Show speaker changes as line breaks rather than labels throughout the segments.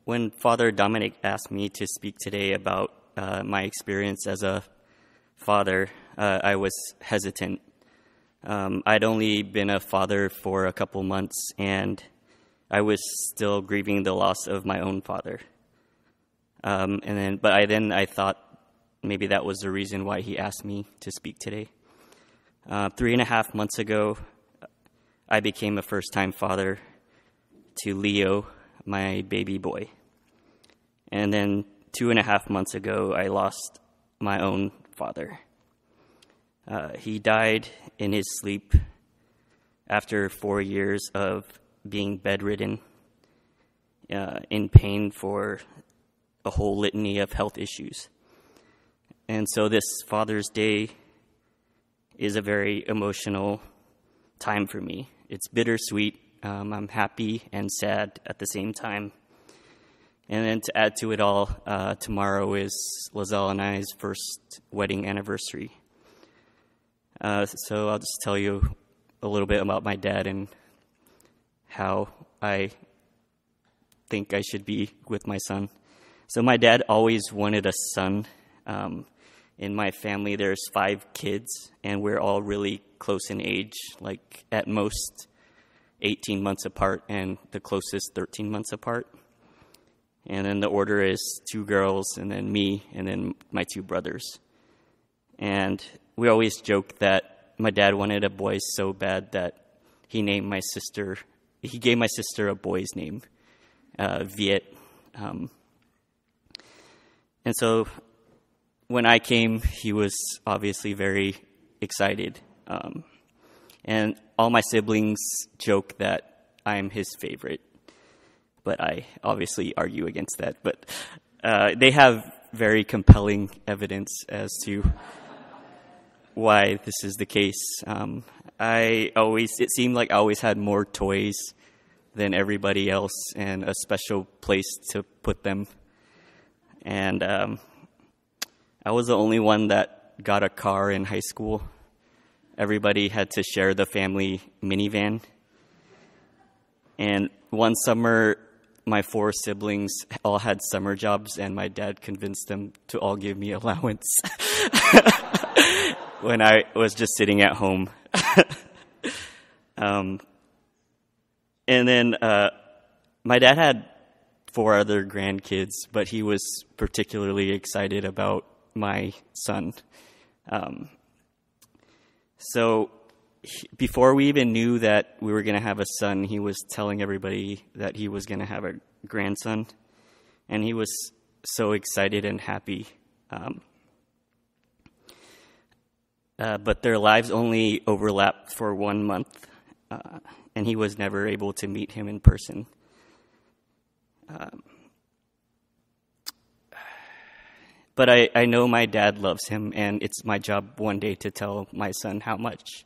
when Father Dominic asked me to speak today about my experience as a father, I was hesitant. I'd only been a father for a couple months, and I was still grieving the loss of my own father. But I thought maybe that was the reason why he asked me to speak today. 3.5 months ago, I became a first-time father to Leo, my baby boy. And then 2.5 months ago, I lost my own father. He died in his sleep after 4 years of being bedridden, in pain for a whole litany of health issues. And so this Father's Day is a very emotional time for me. It's bittersweet. I'm happy and sad at the same time. And then to add to it all, tomorrow is Lizelle and I's first wedding anniversary. So I'll just tell you a little bit about my dad and how I think I should be with my son. So my dad always wanted a son. In my family, there's 5 kids, and we're all really close in age, like at most 18 months apart, and the closest 13 months apart. And then the order is 2 girls, and then me, and then my 2 brothers. And we always joke that my dad wanted a boy so bad that he gave my sister a boy's name, Viet. And so when I came, he was obviously very excited. And all my siblings joke that I'm his favorite, but I obviously argue against that. But they have very compelling evidence as to why this is the case. It seemed like I always had more toys than everybody else and a special place to put them. And I was the only one that got a car in high school. Everybody had to share the family minivan. And one summer, my 4 siblings all had summer jobs, and my dad convinced them to all give me allowance when I was just sitting at home. And then my dad had 4 other grandkids, but he was particularly excited about my son. So before we even knew that we were going to have a son, he was telling everybody that he was going to have a grandson, and he was so excited and happy. But their lives only overlapped for 1 month, and he was never able to meet him in person. But I know my dad loves him, and it's my job one day to tell my son how much.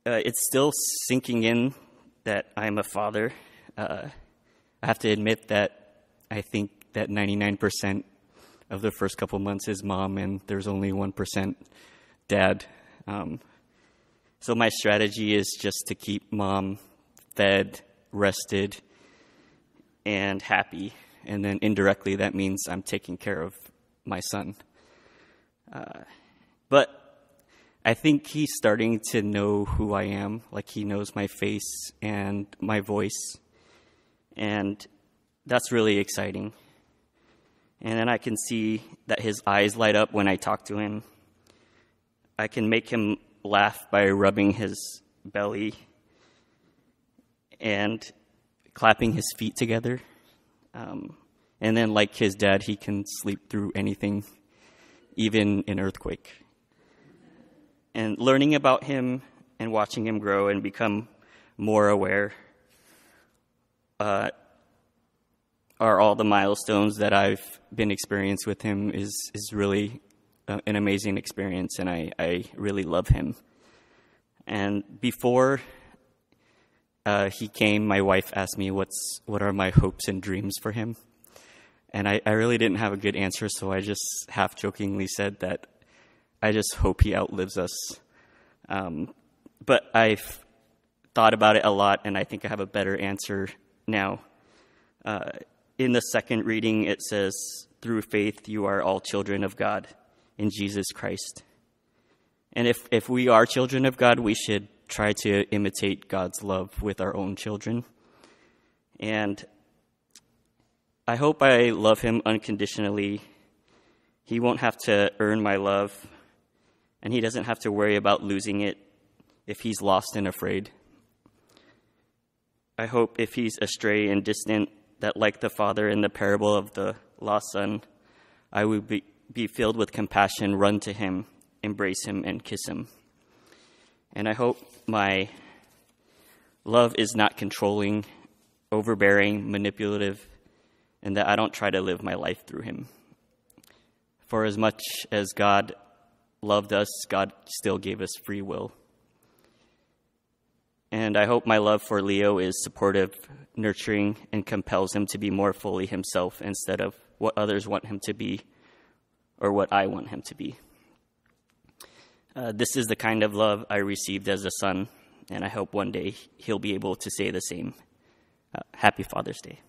It's still sinking in that I'm a father. I have to admit that I think that 99% of the first couple months is mom, and there's only 1% dad. So my strategy is just to keep mom fed, rested, and happy, and then indirectly that means I'm taking care of my son. But I think he's starting to know who I am, like he knows my face and my voice, and that's really exciting. And then I can see that his eyes light up when I talk to him. I can make him laugh by rubbing his belly and clapping his feet together. And then, like his dad, he can sleep through anything, even an earthquake. And learning about him and watching him grow and become more aware are all the milestones that I've been experienced with him is really an amazing experience, and I really love him. And before he came, my wife asked me what are my hopes and dreams for him. And I really didn't have a good answer, so I just half-jokingly said that I just hope he outlives us. But I thought about it a lot, and I think I have a better answer now. In the second reading, it says, through faith you are all children of God in Jesus Christ. And if we are children of God, we should try to imitate God's love with our own children. And I hope I love him unconditionally. He won't have to earn my love, and he doesn't have to worry about losing it if he's lost and afraid. I hope if he's astray and distant, that like the father in the parable of the lost son, I would be filled with compassion, run to him, embrace him, and kiss him. And I hope my love is not controlling, overbearing, manipulative, and that I don't try to live my life through him. For as much as God loved us, God still gave us free will. And I hope my love for Leo is supportive, nurturing, and compels him to be more fully himself instead of what others want him to be or what I want him to be. This is the kind of love I received as a son, and I hope one day he'll be able to say the same. Happy Father's Day.